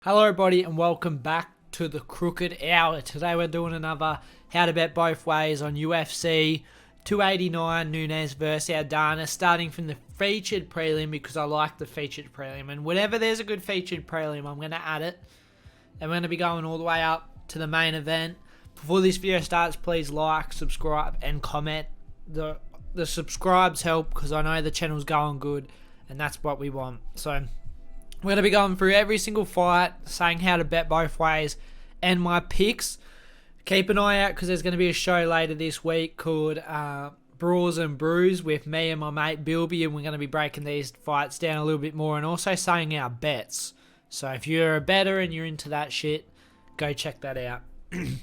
Hello everybody and welcome back to the Crooked Hour. Today we're doing another how to bet both ways on UFC 289 Nunes versus Aldana, starting from the featured prelim because I like the featured prelim, and whenever there's a good featured prelim I'm going to add it, and we're going to be going all the way up to the main event. Before this video starts, please like, subscribe and comment. The subscribes help because I know the channel's going good and that's what we want. So we're going to be going through every single fight, saying how to bet both ways, and my picks. Keep an eye out because there's going to be a show later this week called Brawls and Brews with me and my mate Bilby, and we're going to be breaking these fights down a little bit more and also saying our bets. So if you're a bettor and you're into that shit, go check that out.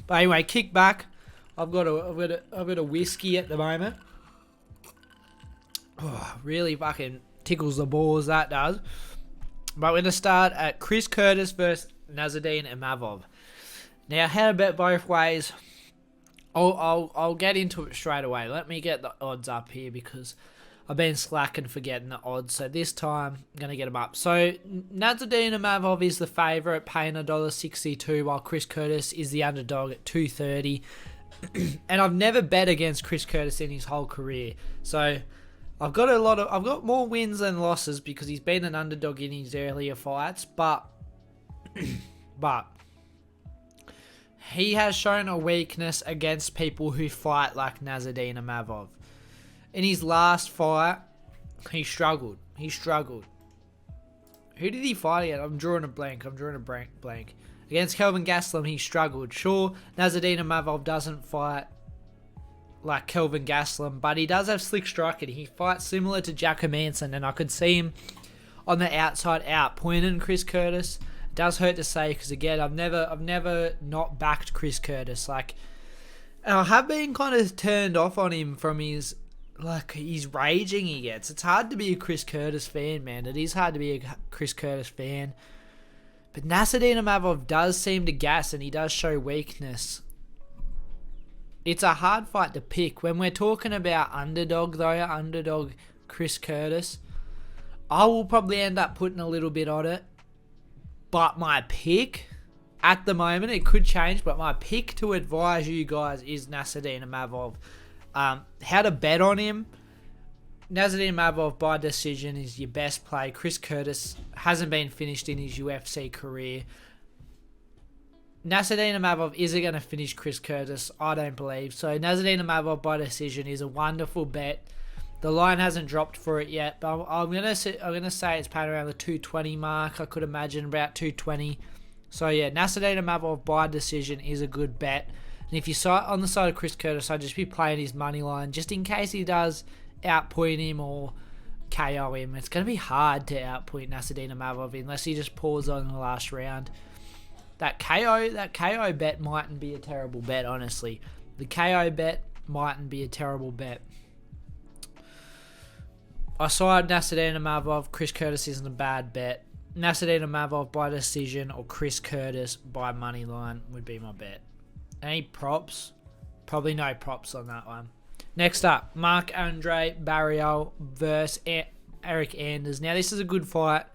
But anyway, kick back. I've got a whiskey at the moment. Oh, really fucking tickles the balls, that does. But we're going to start at Chris Curtis versus Naseem Imavov. Now, how to bet both ways? I'll get into it straight away. Let me get the odds up here because I've been slacking for getting the odds. So this time, I'm going to get them up. So Naseem Imavov is the favourite, paying $1.62, while Chris Curtis is the underdog at $2.30. And I've never bet against Chris Curtis in his whole career. So I've got more wins than losses because he's been an underdog in his earlier fights, but he has shown a weakness against people who fight like Naseem Imavov. In his last fight, he struggled. Who did he fight against? I'm drawing a blank. Against Kelvin Gastelum, he struggled. Sure, Naseem Imavov doesn't fight like Kelvin Gastelum, but he does have slick striking. He fights similar to Jack Hermansson, and I could see him on the outside outpointing Chris Curtis. It does hurt to say because again, I've never not backed Chris Curtis. Like, and I have been kind of turned off on him from his raging he gets. It's hard to be a Chris Curtis fan, man. It is hard to be a Chris Curtis fan. But Naseem Imavov does seem to gas, and he does show weakness. It's a hard fight to pick. When we're talking about underdog Chris Curtis, I will probably end up putting a little bit on it. But my pick, at the moment, it could change, but my pick to advise you guys is Naseem Imavov. How to bet on him? Naseem Imavov by decision is your best play. Chris Curtis hasn't been finished in his UFC career. Naseem Imavov isn't going to finish Chris Curtis, I don't believe. So Naseem Imavov by decision is a wonderful bet. The line hasn't dropped for it yet, but I'm gonna say it's paying around the 220 mark. I could imagine about 220. So yeah, Naseem Imavov by decision is a good bet. And if you saw on the side of Chris Curtis, I'd just be playing his money line just in case he does outpoint him or KO him. It's going to be hard to outpoint Naseem Imavov unless he just pulls on in the last round. That KO bet mightn't be a terrible bet, honestly. The KO bet mightn't be a terrible bet. I saw Naseem Imavov. Chris Curtis isn't a bad bet. Naseem Imavov by decision or Chris Curtis by money line would be my bet. Any props? Probably no props on that one. Next up, Marc-Andre Barriault versus Eric Anders. Now this is a good fight.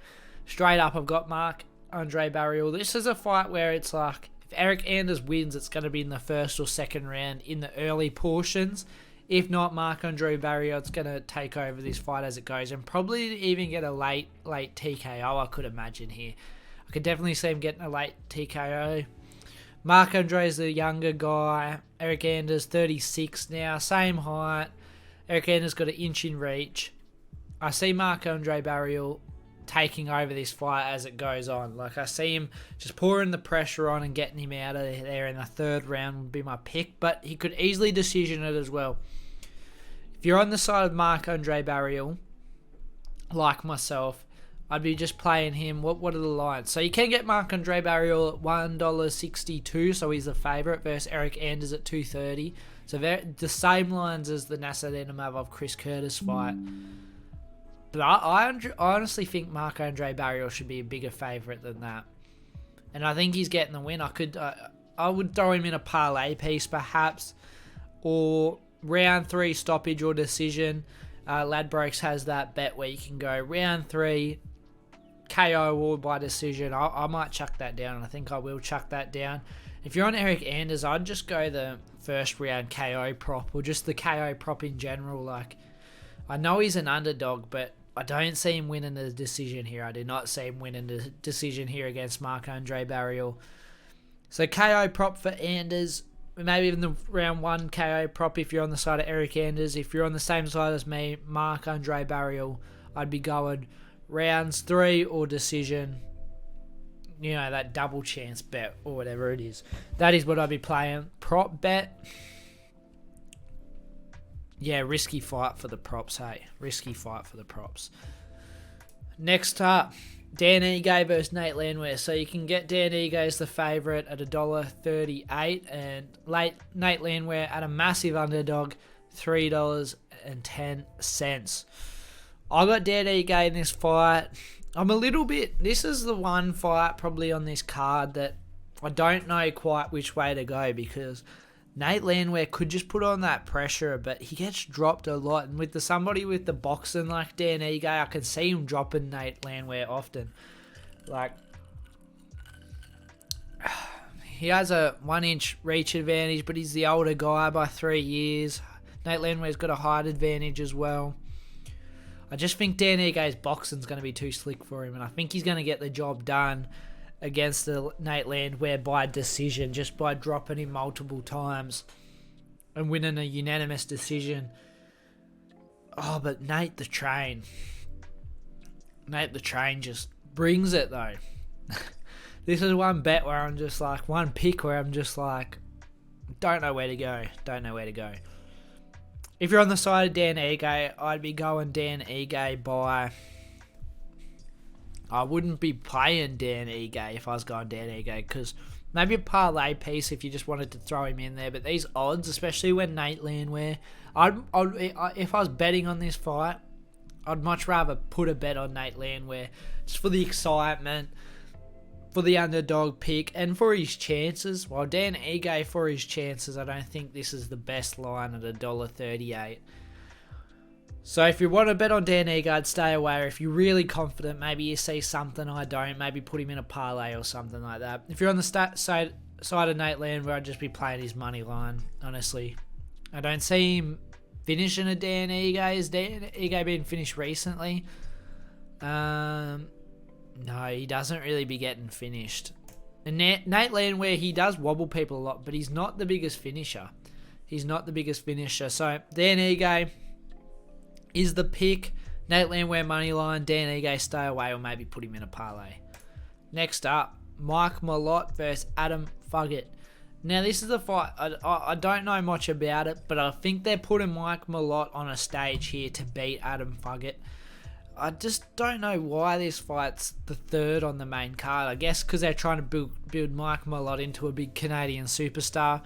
Straight up, I've got Marc-Andre Barriault. This is a fight where it's like, if Eric Anders wins, it's going to be in the first or second round in the early portions. If not, Marc-Andre Barriault's going to take over this fight as it goes and probably even get a late TKO, I could imagine here. I could definitely see him getting a late TKO. Marc-Andre is the younger guy. Eric Anders, 36 now, same height. Eric Anders got an inch in reach. I see Marc-Andre Barriault taking over this fight as it goes on. Like, I see him just pouring the pressure on and getting him out of there in the third round would be my pick, but he could easily decision it as well. If you're on the side of Marc-Andre Barriault, like myself, I'd be just playing him. What are the lines? So you can get Marc-Andre Barriault at $1.62, so he's the favourite, versus Eric Anders at $2.30. So the same lines as the Naseem Imavov Chris Curtis fight. But I honestly think Marc-Andre Barriault should be a bigger favourite than that. And I think he's getting the win. I would throw him in a parlay piece perhaps, or round 3 stoppage or decision. Ladbrokes has that bet where you can go round 3 KO or by decision, I might chuck that down. I think I will chuck that down. If you're on Eric Anders, I'd just go the first round KO prop, or just the KO prop in general. Like, I know he's an underdog, but I don't see him winning the decision here. I do not see him winning the decision here against Marc-Andre Barrial. So KO prop for Anders. Maybe even the round 1 KO prop if you're on the side of Eric Anders. If you're on the same side as me, Marc-Andre Barrial, I'd be going rounds 3 or decision. You know, that double chance bet or whatever it is. That is what I'd be playing. Prop bet. Yeah, risky fight for the props, hey. Risky fight for the props. Next up, Dan Ige versus Nate Landwehr. So you can get Dan Ige as the favourite at $1.38 and Nate Landwehr at a massive underdog, $3.10. I got Dan Ige in this fight. This is the one fight probably on this card that I don't know quite which way to go, because Nate Landwehr could just put on that pressure, but he gets dropped a lot. And with somebody with the boxing like Dan Ige, I can see him dropping Nate Landwehr often. Like, he has a 1-inch reach advantage, but he's the older guy by 3 years. Nate Landwehr's got a height advantage as well. I just think Dan Ige's boxing's going to be too slick for him, and I think he's going to get the job done against the Nate Landwehr by decision, just by dropping him multiple times and winning a unanimous decision. Oh, but Nate the Train just brings it though. This is one bet where I'm just like, one pick where I'm just like, don't know where to go. If you're on the side of Dan Ige, I'd be going Dan Ige by... I wouldn't be playing Dan Ige if I was going Dan Ige, because maybe a parlay piece if you just wanted to throw him in there. But these odds, especially when Nate Landwehr, if I was betting on this fight, I'd much rather put a bet on Nate Landwehr just for the excitement, for the underdog pick, and for his chances. While Dan Ige, for his chances, I don't think this is the best line at $1.38. So if you want to bet on Dan Ige, I'd stay away. Or if you're really confident, maybe you see something I don't, maybe put him in a parlay or something like that. If you're on the side of Nate Landwehr, I'd just be playing his money line, honestly. I don't see him finishing a Dan Ige. Is Dan Ige been finished recently? No, he doesn't really be getting finished. And Nate Landwehr, he does wobble people a lot, but he's not the biggest finisher. So Dan Ige is the pick. Nate Landwehr money line, Dan Ige stay away, or maybe put him in a parlay. Next up, Mike Malott versus Adam Fugget. Now this is a fight, I don't know much about it, but I think they're putting Mike Malott on a stage here to beat Adam Fugget. I just don't know why this fight's the third on the main card. I guess because they're trying to build Mike Malott into a big Canadian superstar.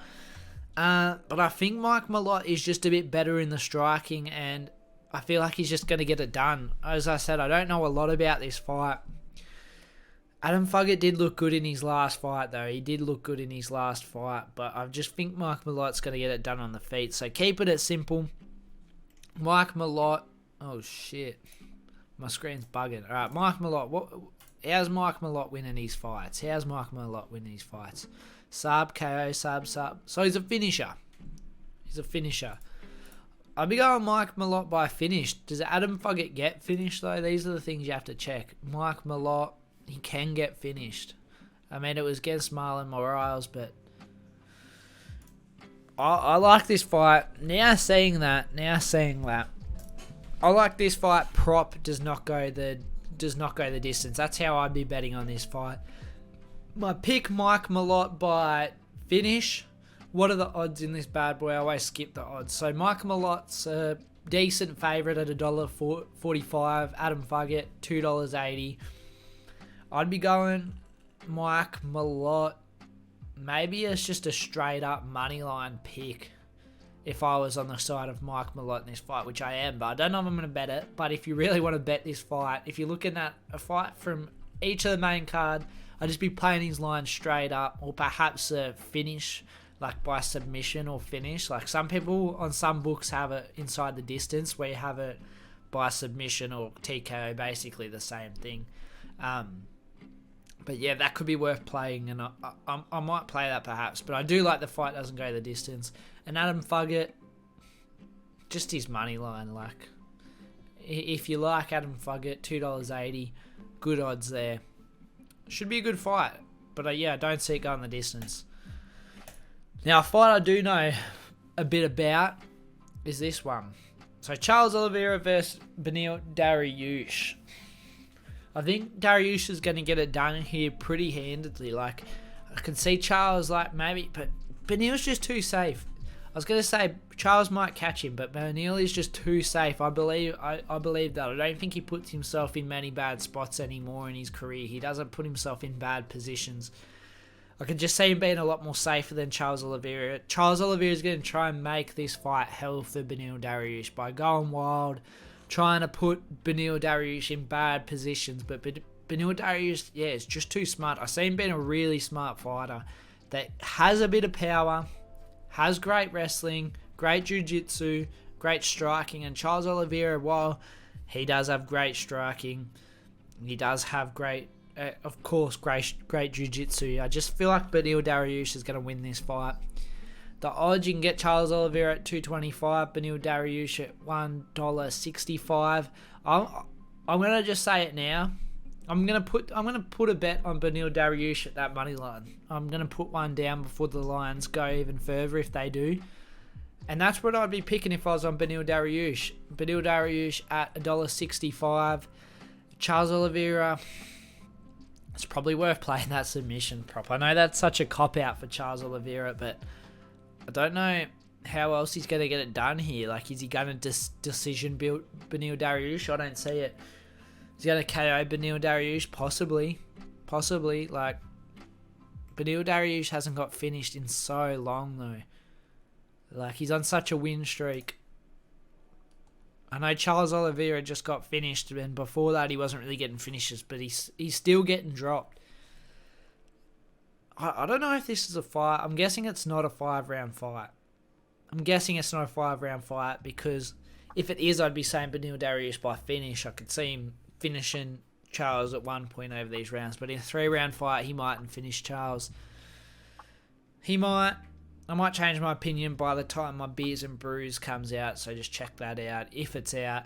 But I think Mike Malott is just a bit better in the striking, and I feel like he's just going to get it done. As I said, I don't know a lot about this fight. Adam Fugget did look good in his last fight, though. But I just think Mike Malott's going to get it done on the feet. So keeping it simple. Mike Malott. Oh, shit. My screen's bugging. All right, Mike Malott. How's Mike Malott winning his fights? Sub, KO, sub. So he's a finisher. I'll be going Mike Malott by finish. Does Adam Fugget get finished, though? These are the things you have to check. Mike Malott, he can get finished. I mean, it was against Marlon Moraes, but I like this fight. Now seeing that. I like this fight. Prop does not go the distance. That's how I'd be betting on this fight. My pick, Mike Malott by finish. What are the odds in this bad boy? I always skip the odds. So Mike Malott's a decent favourite at $1.45. Adam Fugget, $2.80. I'd be going Mike Malott. Maybe it's just a straight up money line pick if I was on the side of Mike Malott in this fight, which I am, but I don't know if I'm going to bet it. But if you really want to bet this fight, if you're looking at a fight from each of the main card, I'd just be playing his line straight up, or perhaps a finish, like by submission or finish. Like some people on some books have it inside the distance, where you have it by submission or TKO, basically the same thing. But yeah, that could be worth playing, and I might play that perhaps. But I do like the fight doesn't go the distance. And Adam Fugget, just his money line. Like, if you like Adam Fugget, $2.80, good odds there. Should be a good fight. But yeah, I don't see it going the distance. Now, a fight I do know a bit about is this one. So Charles Oliveira versus Beneil Dariush. I think Dariush is going to get it done here pretty handedly. Like, I can see Charles, like, maybe, but Beneil's just too safe. I was going to say Charles might catch him, but Beneil is just too safe. I believe that. I don't think he puts himself in many bad spots anymore in his career. He doesn't put himself in bad positions. I can just see him being a lot more safer than Charles Oliveira. Charles Oliveira is going to try and make this fight hell for Beneil Dariush by going wild, trying to put Beneil Dariush in bad positions. But Beneil Dariush, yeah, is just too smart. I see him being a really smart fighter that has a bit of power, has great wrestling, great jiu-jitsu, great striking. And Charles Oliveira, while he does have great striking, he does have great, of course, great jiu-jitsu. I just feel like Beneil Dariush is going to win this fight. The odds, you can get Charles Oliveira at $2.25, Beneil Dariush at $1.65. I'm going to just say it now. I'm going to put a bet on Beneil Dariush at that money line. I'm going to put one down before the lines go even further if they do. And that's what I'd be picking if I was on Beneil Dariush. Beneil Dariush at $1.65. Charles Oliveira, it's probably worth playing that submission prop. I know that's such a cop-out for Charles Oliveira, but I don't know how else he's going to get it done here. Like, is he going to decision build Beneil Dariush? I don't see it. Is he going to KO Beneil Dariush? Possibly. Like, Beneil Dariush hasn't got finished in so long, though. Like, he's on such a win streak. I know Charles Oliveira just got finished, and before that he wasn't really getting finishes, but he's still getting dropped. I don't know if this is a fight. I'm guessing it's not a 5-round fight. Because if it is, I'd be saying Beneil Dariush by finish. I could see him finishing Charles at one point over these rounds, but in a 3-round fight, he mightn't finish Charles. He might. I might change my opinion by the time my Beers and Brews comes out, so just check that out if it's out.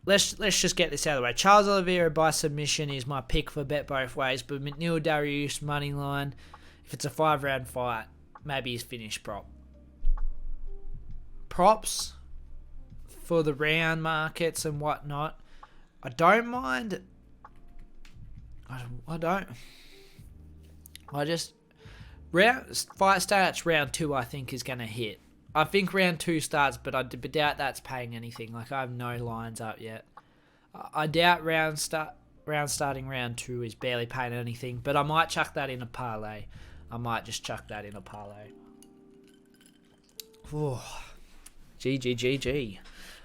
Let's just get this out of the way. Charles Oliveira by submission is my pick for bet both ways, but Beneil Dariush money line, if it's a 5-round fight, maybe he's finished prop. Props for the round markets and whatnot, I don't mind. Fight starts round 2, I think, is going to hit. I think round 2 starts, but I doubt that's paying anything. Like, I have no lines up yet. I doubt starting round 2 is barely paying anything, but I might chuck that in a parlay. Ooh. GG.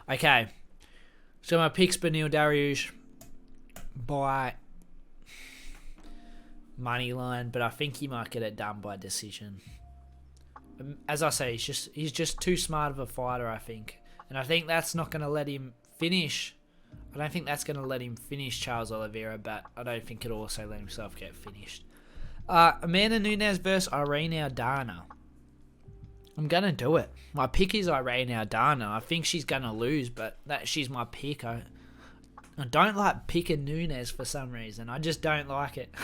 Okay. So my pick's Beneil Dariush by money line, but I think he might get it done by decision. As I say, he's just too smart of a fighter, I think. And I think that's not going to let him finish. I don't think that's going to let him finish Charles Oliveira, but I don't think it'll also let himself get finished. Amanda Nunes versus Irene Aldana. I'm going to do it. My pick is Irene Aldana. I think she's going to lose, but she's my pick. I don't like picking Nunes for some reason. I just don't like it.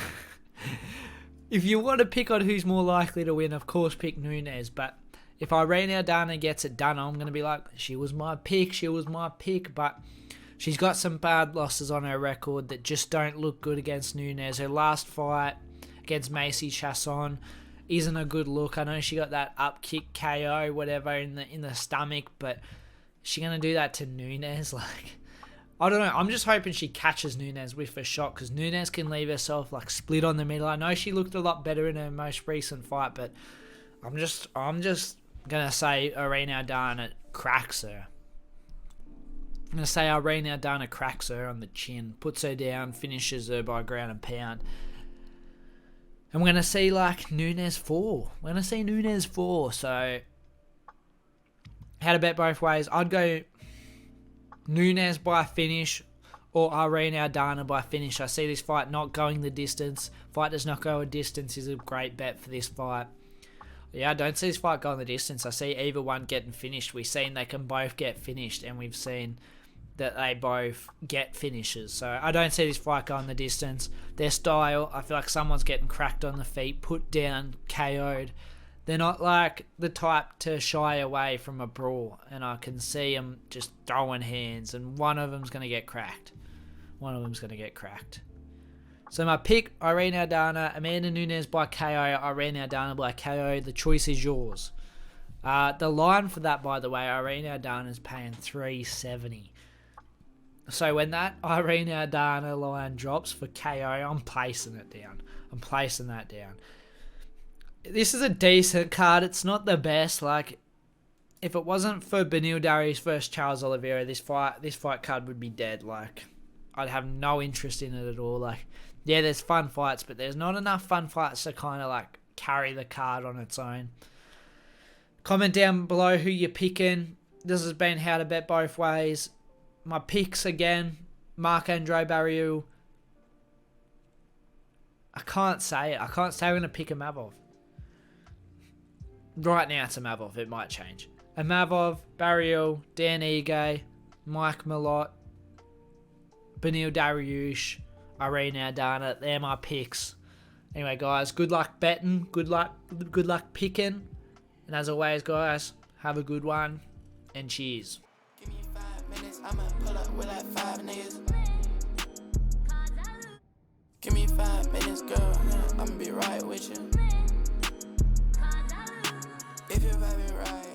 If you want to pick on who's more likely to win, of course pick Nunes, but if Irene Aldana gets it done, I'm going to be like, she was my pick, but she's got some bad losses on her record that just don't look good against Nunes. Her last fight against Macy Chasson isn't a good look. I know she got that up kick KO, whatever, in the stomach, but is she going to do that to Nunes? Like, I don't know. I'm just hoping she catches Nunes with a shot, because Nunes can leave herself like split on the middle. I know she looked a lot better in her most recent fight, but I'm just gonna say Irene Aldana cracks her. I'm gonna say Irene Aldana cracks her on the chin, puts her down, finishes her by ground and pound. I'm gonna see like Nunes 4. So had to bet both ways. I'd go Nunes by finish or Irene Aldana by finish. I see this fight not going the distance. Fight does not go a distance is a great bet for this fight. Yeah, I don't see this fight going the distance. I see either one getting finished. We've seen they can both get finished, and we've seen that they both get finishes. So I don't see this fight going the distance. Their style, I feel like someone's getting cracked on the feet, put down, KO'd. They're not like the type to shy away from a brawl, and I can see them just throwing hands, and one of them's going to get cracked. So my pick, Irene Aldana, Amanda Nunes by KO, Irene Aldana by KO. The choice is yours. The line for that, by the way, Irene Aldana is paying $370. So when that Irene Aldana line drops for KO, I'm placing it down. I'm placing that down. This is a decent card. It's not the best. Like, if it wasn't for Beneil Dariush versus Charles Oliveira, this fight card would be dead. Like, I'd have no interest in it at all. Like, yeah, there's fun fights, but there's not enough fun fights to kind of like carry the card on its own. Comment down below who you're picking. This has been How to Bet Both Ways. My picks again, Marc-Andre Barriou. I can't say it. I can't say I'm going to pick a Mavov. Right now it's a Mavov. It might change. A Mavov, Barriou, Dan Ige, Mike Malott, Beneil Dariush, Irene Aldana. They're my picks. Anyway, guys, good luck betting. Good luck picking. And as always, guys, have a good one. And cheers. Give me 5 minutes, I'ma pull up with like 5 niggas. Give me 5 minutes, girl, I'ma be right with you. If you're vibing right.